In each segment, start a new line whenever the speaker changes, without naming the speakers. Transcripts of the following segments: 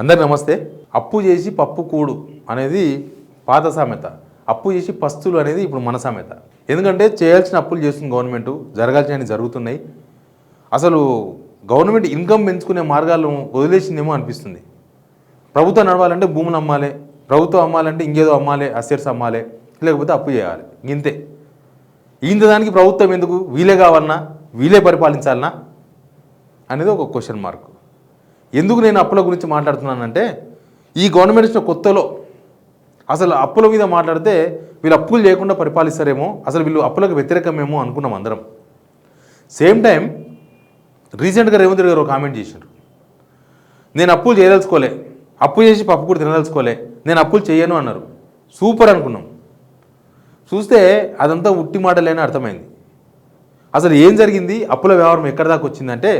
అందరికి నమస్తే. అప్పు చేసి పప్పు కూడు అనేది పాత సామెత. అప్పు చేసి పస్తులు అనేది ఇప్పుడు మన సామెత. ఎందుకంటే చేయాల్సిన అప్పులు చేస్తుంది గవర్నమెంట్, జరగాల్సినవి జరుగుతున్నాయి. అసలు గవర్నమెంట్ ఇన్కమ్ పెంచుకునే మార్గాలను వదిలేసిందేమో అనిపిస్తుంది. ప్రభుత్వం నడవాలంటే భూములు అమ్మాలి, ప్రభుత్వం అమ్మాలంటే ఇంకేదో అమ్మాలి, అసెట్స్ అమ్మాలి, లేకపోతే అప్పు చేయాలి. ఇంతే. ఇంత దానికి ప్రభుత్వం ఎందుకు? వీలే కావాలన్నా, వీలే పరిపాలించాలన్నా అనేది ఒక క్వశ్చన్ మార్క్. ఎందుకు నేను అప్పుల గురించి మాట్లాడుతున్నానంటే, ఈ గవర్నమెంట్ వచ్చిన కొత్తలో అసలు అప్పుల మీద మాట్లాడితే వీళ్ళు అప్పులు చేయకుండా పరిపాలిస్తారేమో, అసలు వీళ్ళు అప్పులకు వ్యతిరేకమేమో అనుకున్నాం అందరం. సేమ్ టైం రీసెంట్గా రేవంత్ రెడ్డి గారు ఒక కామెంట్ చేశారు, నేను అప్పులు చేయదలుచుకోలే, అప్పు చేసి పప్పు కూడా తినదలుచుకోలే, నేను అప్పులు చేయను అన్నారు. సూపర్ అనుకున్నాం. చూస్తే అదంతా ఉట్టి మాటలేని అర్థమైంది. అసలు ఏం జరిగింది, అప్పుల వ్యవహారం ఎక్కడి దాకా వచ్చిందంటే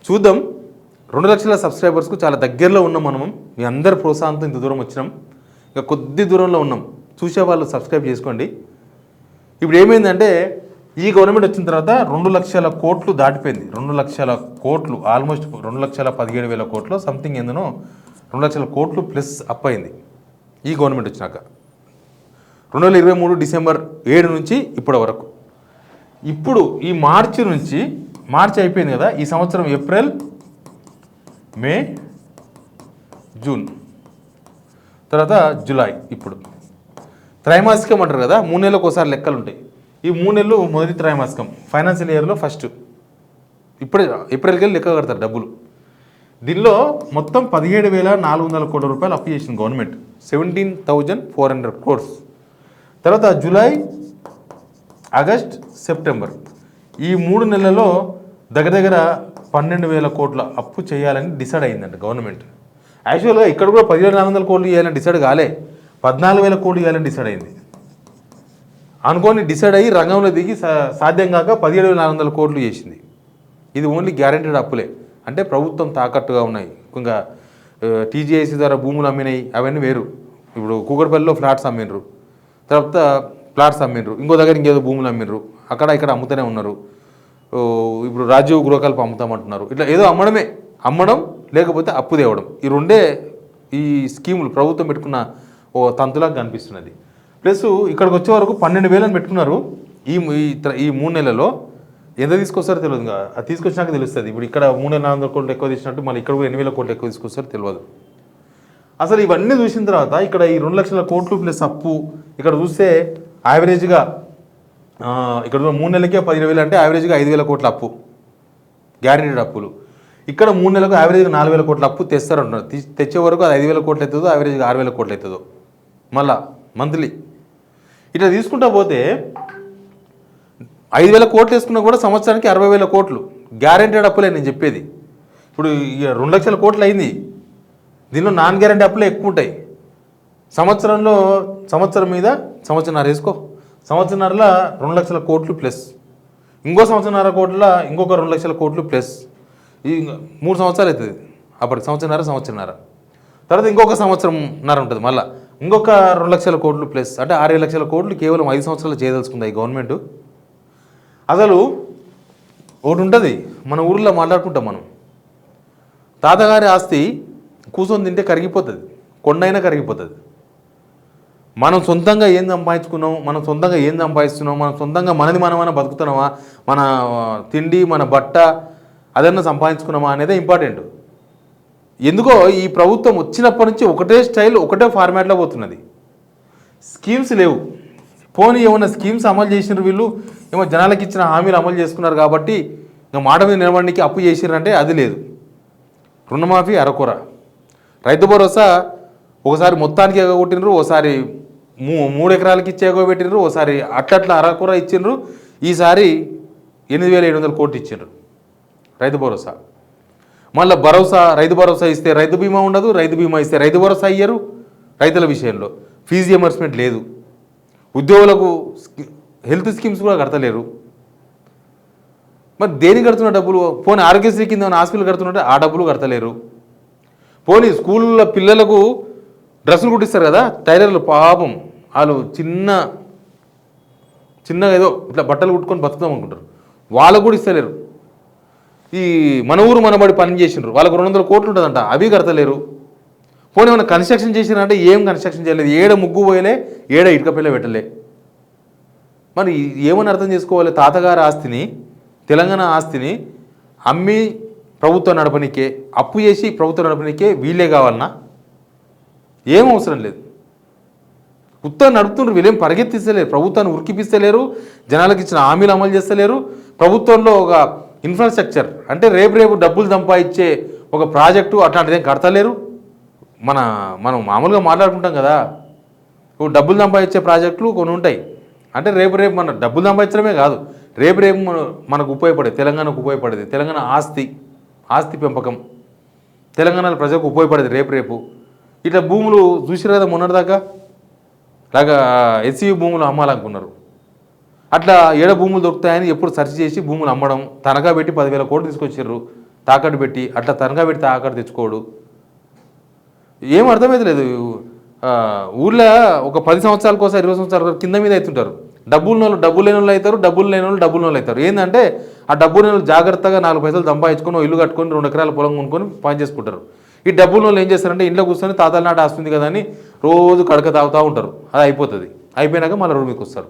చూద్దాం. 2 లక్షల సబ్స్క్రైబర్స్కు చాలా దగ్గరలో ఉన్నాం మనం. మీ అందరి ప్రోత్సాహంతో ఇంత దూరం వచ్చినాం. ఇక కొద్ది దూరంలో ఉన్నాం. చూసేవాళ్ళు సబ్స్క్రైబ్ చేసుకోండి. ఇప్పుడు ఏమైందంటే, ఈ గవర్నమెంట్ వచ్చిన తర్వాత 2 లక్షల కోట్లు దాటిపోయింది. 2 లక్షల కోట్లు, ఆల్మోస్ట్ 2,17,000 కోట్లు సంథింగ్ ఏందనో 2 లక్షల కోట్లు ప్లస్ అప్ అయింది ఈ గవర్నమెంట్ వచ్చినాక. 2023 డిసెంబర్ 7 నుంచి ఇప్పటి వరకు. ఇప్పుడు ఈ మార్చి అయిపోయింది కదా, ఈ సంవత్సరం ఏప్రిల్, మే, జూన్, తర్వాత జూలై. ఇప్పుడు త్రైమాసికం అంటారు కదా, 3 నెలలకు ఒకసారి లెక్కలు ఉంటాయి. ఈ 3 నెలలు మొదటి త్రైమాసికం, ఫైనాన్షియల్ ఇయర్లో ఫస్ట్. ఇప్పుడే ఏప్రిల్కి వెళ్ళి లెక్క కడతారు డబ్బులు. దీనిలో మొత్తం 17,400 కోట్ల రూపాయలు అప్పు చేసింది గవర్నమెంట్, 17,400 crores. తర్వాత జూలై, ఆగస్ట్, సెప్టెంబర్, ఈ 3 నెలల్లో దగ్గర 12,000 కోట్ల అప్పు చేయాలని డిసైడ్ అయిందంట గవర్నమెంట్. యాక్చువల్గా ఇక్కడ కూడా 17,400 కోట్లు చేయాలని డిసైడ్ కాలే, 14,000 కోట్లు చేయాలని డిసైడ్ అయింది. అనుకోని డిసైడ్ అయ్యి రంగంలో దిగి సాధ్యం కాక 17,400 కోట్లు చేసింది. ఇది ఓన్లీ గ్యారెంటీడ్ అప్పులే, అంటే ప్రభుత్వం తాకట్టుగా ఉన్నాయి. ఇంకా టీజీఐసీ ద్వారా భూములు అమ్మినాయి, అవన్నీ వేరు. ఇప్పుడు కూకట్పల్లిలో ఫ్లాట్స్ అమ్మినరు, తర్వాత ప్లాట్స్ అమ్మినరు, ఇంకో దగ్గర ఇంకేదో భూములు అమ్మినరు, అక్కడ ఇక్కడ అమ్ముతూనే ఉన్నారు. ఇప్పుడు రాజీవ్ గృహకల్ప అమ్ముతామంటున్నారు. ఇట్లా ఏదో అమ్మడం లేకపోతే అప్పు తేవడం, ఈ రెండే ఈ స్కీములు ప్రభుత్వం పెట్టుకున్న ఓ తంతులాగా కనిపిస్తున్నది. ప్లస్ ఇక్కడికి వచ్చే వరకు 12,000 పెట్టుకున్నారు. ఈ 3 నెలల్లో ఎంత తీసుకొస్తారో తెలియదు. అది తీసుకొచ్చినాక తెలుస్తుంది. ఇప్పుడు ఇక్కడ 3,400 కోట్లు ఎక్కువ తీసినట్టు మళ్ళీ ఇక్కడ కూడా 8,000 కోట్లు ఎక్కువ తీసుకొస్తారో తెలియదు. అసలు ఇవన్నీ చూసిన తర్వాత ఇక్కడ ఈ 2 లక్షల కోట్లు ప్లస్ అప్పు, ఇక్కడ చూస్తే యావరేజ్గా ఇక్కడ 3 నెలలకే 17,000 అంటే యావరేజ్గా 5,000 కోట్ల అప్పు, గ్యారెంటీడ్ అప్పులు. ఇక్కడ 3 నెలలకు యావరేజ్గా 4,000 కోట్ల అప్పు తెస్తారంటున్నారు. తెచ్చే వరకు అది 5,000 కోట్లు అవుతుందో, యావరేజ్గా 6,000 కోట్లు అవుతుందో మళ్ళా మంత్లీ. ఇట్లా తీసుకుంటా పోతే 5,000 కోట్లు వేసుకున్నా కూడా సంవత్సరానికి 60,000 కోట్లు గ్యారెంటీడ్ అప్పులే నేను చెప్పేది. ఇప్పుడు 2 లక్షల కోట్లు అయింది. దీనిలో నాన్ గ్యారెంటీ అప్పులే ఎక్కువ ఉంటాయి. సంవత్సరం మీద సంవత్సరంన్నర వేసుకో, సంవత్సరంన్నరలో 2 లక్షల కోట్లు ప్లస్, ఇంకో సంవత్సరంన్నర కోట్ల ఇంకొక 2 లక్షల కోట్లు ప్లస్, ఈ 3 సంవత్సరాలు అవుతుంది. అప్పటికి సంవత్సరంన్నర, తర్వాత ఇంకొక సంవత్సరంన్నర ఉంటుంది, మళ్ళీ ఇంకొక 2 లక్షల కోట్లు ప్లస్, అంటే 6,000 లక్షల కోట్లు కేవలం 5 సంవత్సరాలు చేయదలుచుకుంది ఈ గవర్నమెంట్. అసలు ఒకటి ఉంటుంది, మన ఊళ్ళో మాట్లాడుకుంటాం మనం, తాతగారి ఆస్తి కూర్చొని తింటే కరిగిపోతుంది, కొండైనా కరిగిపోతుంది. మనం సొంతంగా ఏం సంపాదించుకున్నాం, మనం సొంతంగా ఏం సంపాదిస్తున్నాం, మనం సొంతంగా మనమైనా బతుకుతున్నామా, మన తిండి మన బట్ట అదన్నా సంపాదించుకున్నామా అనేదే ఇంపార్టెంట్. ఎందుకో ఈ ప్రభుత్వం వచ్చినప్పటి నుంచి ఒకటే స్టైల్, ఒకటే ఫార్మాట్లో పోతున్నది. స్కీమ్స్ లేవు. పోనీ ఏమన్నా స్కీమ్స్ అమలు చేసినారు వీళ్ళు, ఏమో జనాలకు ఇచ్చిన హామీలు అమలు చేసుకున్నారు కాబట్టి ఇంకా మాట మీద నిలబడికి అప్పు చేసినారంటే అది లేదు. రుణమాఫీ అరకొర, రైతు భరోసా ఒకసారి మొత్తానికి ఎగగొట్టినరు, ఒకసారి 3 ఎకరాలకి ఇచ్చి ఎగబెట్టినరు, ఒకసారి అట్లా అరకొర ఇచ్చిండ్రు. ఈసారి 8,700 కోట్లు ఇచ్చిండ్రు రైతు భరోసా. మళ్ళీ రైతు భరోసా ఇస్తే రైతు బీమా ఉండదు, రైతు బీమా ఇస్తే రైతు భరోసా ఇయ్యరు. రైతుల విషయంలో ఫీజు రియంబర్స్మెంట్ లేదు, ఉద్యోగులకు హెల్త్ స్కీమ్స్ కూడా కడతలేరు. మరి దేనికి కడుతున్న డబ్బులు? పోనీ ఆరోగ్యశ్రీ కింద హాస్పిటల్ కడుతున్నట్టే ఆ డబ్బులు కడతలేరు. పోనీ స్కూల్లో పిల్లలకు డ్రెస్సులు కుట్టిస్తారు కదా టైలర్లు, పాపం వాళ్ళు చిన్నగా ఏదో ఇట్లా బట్టలు కుట్టుకొని బతుకుతాం అనుకుంటారు, వాళ్ళకు కూడా ఇస్తలేరు. ఈ మన ఊరు మనబడి పని చేసినారు, వాళ్ళకు 200 కోట్లు ఉంటుందంట, అవి కడతలేరు. పోనీ ఏమైనా కన్స్ట్రక్షన్ చేసినంటే ఏం కన్స్ట్రక్షన్ చేయలేదు, ఏడ ముగ్గు పోయలే, ఏడ ఇటుక పిల్ల పెట్టలే. మరి ఏమని అర్థం చేసుకోవాలి? తాతగారి ఆస్తిని, తెలంగాణ ఆస్తిని అమ్మి ప్రభుత్వం నడపనికే, అప్పు చేసి ప్రభుత్వం నడపనికే వీళ్ళే కావాలన్నా? ఏం అవసరం లేదు. ఉత్తరం నడుపుతుండ్రు, వీళ్ళేం పరిగెత్తిస్తలేరు, ప్రభుత్వాన్ని ఉరికిపిస్తలేరు, జనాలకు ఇచ్చిన హామీలు అమలు చేస్తలేరు. ప్రభుత్వంలో ఒక ఇన్ఫ్రాస్ట్రక్చర్ అంటే రేపు డబ్బులు సంపాదించే ఒక ప్రాజెక్టు అట్లాంటిదేం కడతలేరు. మనం మామూలుగా మాట్లాడుకుంటాం కదా, డబ్బులు సంపాదించే ప్రాజెక్టులు కొన్ని ఉంటాయి. అంటే రేపు మన డబ్బులు సంపాదించడమే కాదు, రేపు మనకు ఉపయోగపడేది, తెలంగాణకు ఉపయోగపడేది, తెలంగాణ ఆస్తి పెంపకం, తెలంగాణ ప్రజలకు ఉపయోగపడేది రేపు. ఇట్లా భూములు చూసిరు కదా మొన్నటిదాకా, లాగా ఎస్సీ భూములు అమ్మాలనుకున్నారు. అట్లా ఏడ భూములు దొరుకుతాయని ఎప్పుడు సెర్చ్ చేసి భూములు అమ్మడం, తనఖా పెట్టి 10,000 కోట్లు తీసుకొచ్చారు తాకట్టు పెట్టి. అట్లా తనఖా పెట్టి తాకట్టు తెచ్చుకోడు, ఏం అర్థమైతలేదు. ఊళ్ళో ఒక 10 సంవత్సరాలకోసం 20 సంవత్సరాల కింద మీద అవుతుంటారు. డబ్బులు లేని వాళ్ళు అవుతారు, డబ్బులు లేని వాళ్ళు అవుతారు. ఏంటంటే ఆ డబ్బులు లేని వాళ్ళు జాగ్రత్తగా 4 పైసలు సంపాదించుకొని ఇల్లు కట్టుకొని 2 ఎకరాల పొలం కొనుక్కొని పని చేసుకుంటారు. ఈ డబ్బులు వాళ్ళు ఏం చేస్తారంటే ఇంట్లో కూర్చొని తాతల నాటి వస్తుంది కదా అని రోజు కడక తాగుతూ ఉంటారు. అది అయిపోతుంది, అయిపోయినాక మళ్ళీ రోడ్డు మీకు వస్తారు.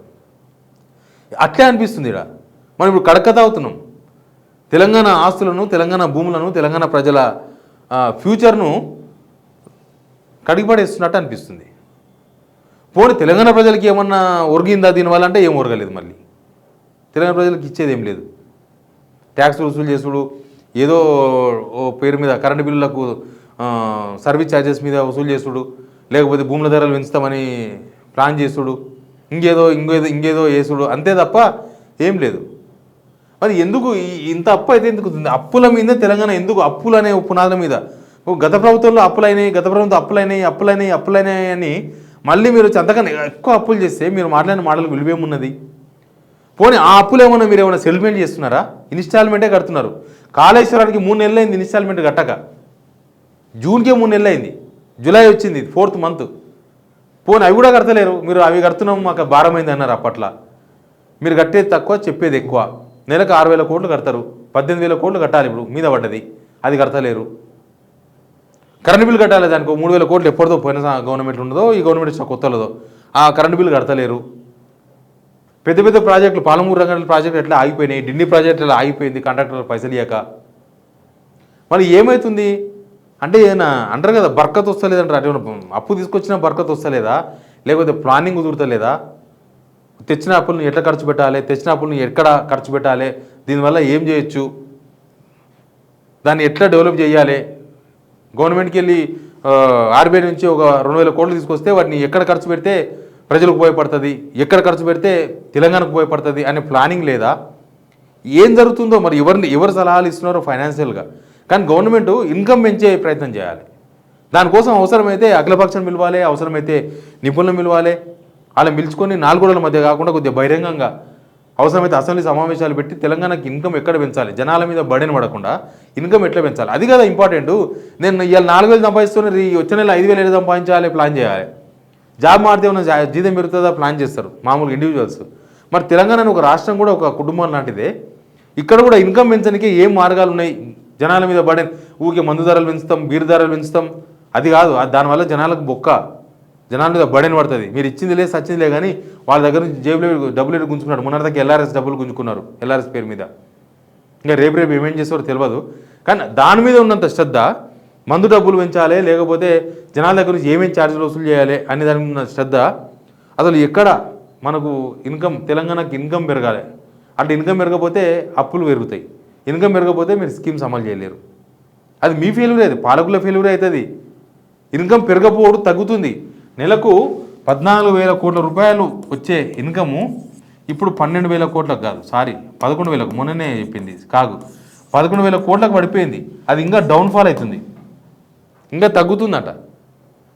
అట్లే అనిపిస్తుంది ఇక్కడ. మనం ఇప్పుడు కడక తాగుతున్నాం. తెలంగాణ ఆస్తులను, తెలంగాణ భూములను, తెలంగాణ ప్రజల ఫ్యూచర్ను కడిగిపడేస్తున్నట్టు అనిపిస్తుంది. పోనీ తెలంగాణ ప్రజలకి ఏమన్నా ఒరిగిందా దీనివల్ల అంటే ఏం ఒరగలేదు. మళ్ళీ తెలంగాణ ప్రజలకు ఇచ్చేది ఏం లేదు. ట్యాక్స్ వసూలు చేసుడు, ఏదో పేరు మీద కరెంటు బిల్లులకు సర్వీస్ ఛార్జెస్ మీద వసూలు చేసుడు, లేకపోతే భూముల ధరలు పెంచుతామని ప్లాన్ చేసుడు, ఇంకేదో వేసుడు, అంతే తప్ప ఏం లేదు. మరి ఎందుకు ఇంత అప్పు అయితే ఎందుకు? అప్పుల మీద తెలంగాణ ఎందుకు? అప్పులు అనే పునాదుల మీద గత ప్రభుత్వంలో గత ప్రభుత్వం అప్పులైనాయి అని మళ్ళీ మీరు అంతకన్నా ఎక్కువ అప్పులు చేస్తే మీరు మాట్లాడిన మాటలకు విలువేమున్నది? పోనీ ఆ అప్పులు ఏమన్నా మీరు ఏమైనా సెటిల్మెంట్ చేస్తున్నారా? ఇన్స్టాల్మెంటే కడుతున్నారు. కాళేశ్వరానికి 3 నెలలు అయింది ఇన్స్టాల్మెంట్ కట్టక. జూన్కే 3 నెలలు అయింది, జూలై వచ్చింది 4th మంత్. పోనీ అవి కూడా కడతలేరు. మీరు అవి కడుతున్నాం మాకు భారమైంది అన్నారు అప్పట్లో. మీరు కట్టేది తక్కువ, చెప్పేది ఎక్కువ. నెలకు 6,000 కోట్లు కడతారు, 18,000 కోట్లు కట్టాలి ఇప్పుడు మీద పడ్డది, అది కడతలేరు. కరెంటు బిల్లు కట్టాలి, దానికి 3,000 కోట్లు ఎప్పటిదో పోయిన గవర్నమెంట్ ఉండదో, ఈ గవర్నమెంట్ వచ్చిన కొత్తలదో ఆ కరెంటు బిల్లు కడతలేరు. పెద్ద ప్రాజెక్టులు, పాలమూరు రంగాల ప్రాజెక్టులు ఎట్లా ఆగిపోయినాయి, ఢిల్లీ ప్రాజెక్టులు ఎలా ఆగిపోయింది కాంట్రాక్టర్లు పైసలు ఇయ్యక. మరి ఏమవుతుంది అంటే అంటారు కదా, బర్కత్ వస్తలేదంటారు. అటు అప్పు తీసుకొచ్చినా బర్కత్ వస్తలేదా, లేకపోతే ప్లానింగ్ కుదురుతలేదా? తెచ్చిన అప్పులను ఎట్లా ఖర్చు పెట్టాలి, తెచ్చిన అప్పులను ఎక్కడ ఖర్చు పెట్టాలి, దీనివల్ల ఏం చేయొచ్చు, దాన్ని ఎట్లా డెవలప్ చేయాలి, గవర్నమెంట్కి వెళ్ళి ఆర్బీఐ నుంచి ఒక 2,000 కోట్లు తీసుకొస్తే వాటిని ఎక్కడ ఖర్చు పెడితే ప్రజలకు ఉపయోగపడుతుంది, ఎక్కడ ఖర్చు పెడితే తెలంగాణకు ఉపయోగపడుతుంది అనే ప్లానింగ్ లేదా? ఏం జరుగుతుందో మరి ఎవరు సలహాలు ఇస్తున్నారో ఫైనాన్షియల్గా. కానీ గవర్నమెంట్ ఇన్కమ్ పెంచే ప్రయత్నం చేయాలి. దానికోసం అవసరమైతే అఖిలపక్షం పిలవాలి, అవసరమైతే నిపుణులను పిలవాలి. అలా పిలుచుకొని 4 గోడల మధ్య కాకుండా కొద్దిగా బహిరంగంగా అవసరమైతే అసెంబ్లీ సమావేశాలు పెట్టి తెలంగాణకి ఇన్కమ్ ఎక్కడ పెంచాలి, జనాల మీద బడెన్ పడకుండా ఇన్కమ్ ఎట్లా పెంచాలి, అది కదా ఇంపార్టెంట్. నేను ఇవాళ 4,000 సంపాదిస్తున్నారు, వచ్చే నెల 5,000 సంపాదించాలి ప్లాన్ చేయాలి. జాబ్ మారితే ఉన్న జీతం పెరుగుతుందా ప్లాన్ చేస్తారు మామూలుగా ఇండివిజువల్స్. మరి తెలంగాణ ఒక రాష్ట్రం కూడా ఒక కుటుంబం లాంటిదే. ఇక్కడ కూడా ఇన్కమ్ పెంచడానికి ఏం మార్గాలు ఉన్నాయి? జనాల మీద బడెన్, ఊరికే మందు ధరలు పెంచుతాం, బీర్ ధరలు పెంచుతాం, అది కాదు. దానివల్ల జనాలకు బొక్క, జనాల మీద బడెన్ పడుతుంది. మీరు ఇచ్చింది లేదు సచ్చిందిలే కానీ వాళ్ళ దగ్గర నుంచి జేబులో డబ్బులు గుంజుకున్నాడు. మొన్నటిదాకా ఎల్ఆర్ఎస్ డబ్బులు గుంజుకున్నారు, ఎల్ఆర్ఎస్ పేరు మీద. ఇంకా రేపు ఏమేం చేస్తారో తెలియదు. కానీ దాని మీద ఉన్నంత శ్రద్ధ మందు డబ్బులు పెంచాలి, లేకపోతే జనాల దగ్గర నుంచి ఏమేమి ఛార్జీలు వసూలు చేయాలి అనే దానికి ఉన్న శ్రద్ధ అసలు ఎక్కడ మనకు ఇన్కమ్, తెలంగాణకి ఇన్కమ్ పెరగాలి అంటే ఇన్కమ్ పెరగకపోతే అప్పులు పెరుగుతాయి, ఇన్కమ్ పెరగకపోతే మీరు స్కీమ్స్ అమలు చేయలేరు. అది మీ ఫెయిల్యూరే, అది పాలకుల ఫెయిల్యూరే అవుతుంది. ఇన్కమ్ పెరగకపోవడం తగ్గుతుంది. నెలకు 14,000 కోట్ల రూపాయలు వచ్చే ఇన్కము ఇప్పుడు 12,000 కోట్లకు కాదు, 11,000, మొన్ననే చెప్పింది కాదు, 11,000 కోట్లకు పడిపోయింది. అది ఇంకా డౌన్ఫాల్ అవుతుంది, ఇంకా తగ్గుతుందట.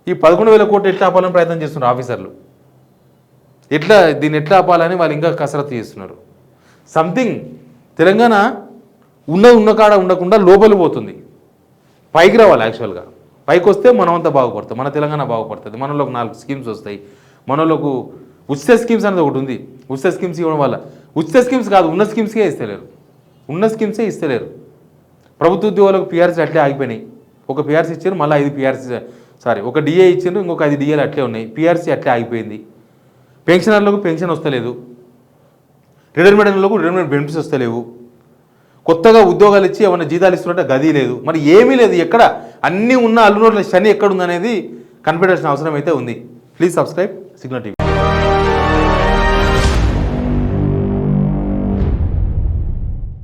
ఈ 11,000 కోట్లు ఎట్లా ఆపాలని ప్రయత్నం చేస్తున్నారు ఆఫీసర్లు. దీన్ని ఎట్లా ఆపాలని వాళ్ళు ఇంకా కసరత్తు చేస్తున్నారు. సంథింగ్ తెలంగాణ ఉన్న కాడ ఉండకుండా లోపలి పోతుంది, పైకి రావాలి. యాక్చువల్గా పైకి వస్తే మనమంతా బాగుపడతాం, మన తెలంగాణ బాగుపడుతుంది. మనలోకి 4 స్కీమ్స్ వస్తాయి. మనలోకి ఉచిత స్కీమ్స్ అనేది ఒకటి ఉంది. ఉచిత స్కీమ్స్ ఇవ్వడం వల్ల, ఉచిత స్కీమ్స్ కాదు, ఉన్న స్కీమ్స్కే ఇస్తలేరు, ఉన్న స్కీమ్సే ఇస్తలేరు. ప్రభుత్వ ఉద్యోగులకు పిఆర్సీ అట్లే ఆగిపోయినాయి. ఒక పిఆర్సీ ఇచ్చారు, మళ్ళీ 5 పిఆర్సీ సారీ ఒక డిఏ ఇచ్చిండ్రు, ఇంకొక 5 డిఏలు అట్లే ఉన్నాయి. పిఆర్సీ అట్లే ఆగిపోయింది. పెన్షనర్లకు పెన్షన్ వస్తలేదు, రిటైర్మెంట్లకు రిటైర్మెంట్ బెనిఫిట్స్ వస్తలేవు, కొత్తగా ఉద్యోగాలు ఇచ్చి ఏమైనా జీతాలు ఇస్తున్నట్టే గది లేదు. మరి ఏమీ లేదు. ఎక్కడ అన్నీ ఉన్న అల్లునోట్ల శని ఎక్కడుందనేది కనిపెట్టాల్సిన అవసరం అయితే ఉంది. Please subscribe signal TV.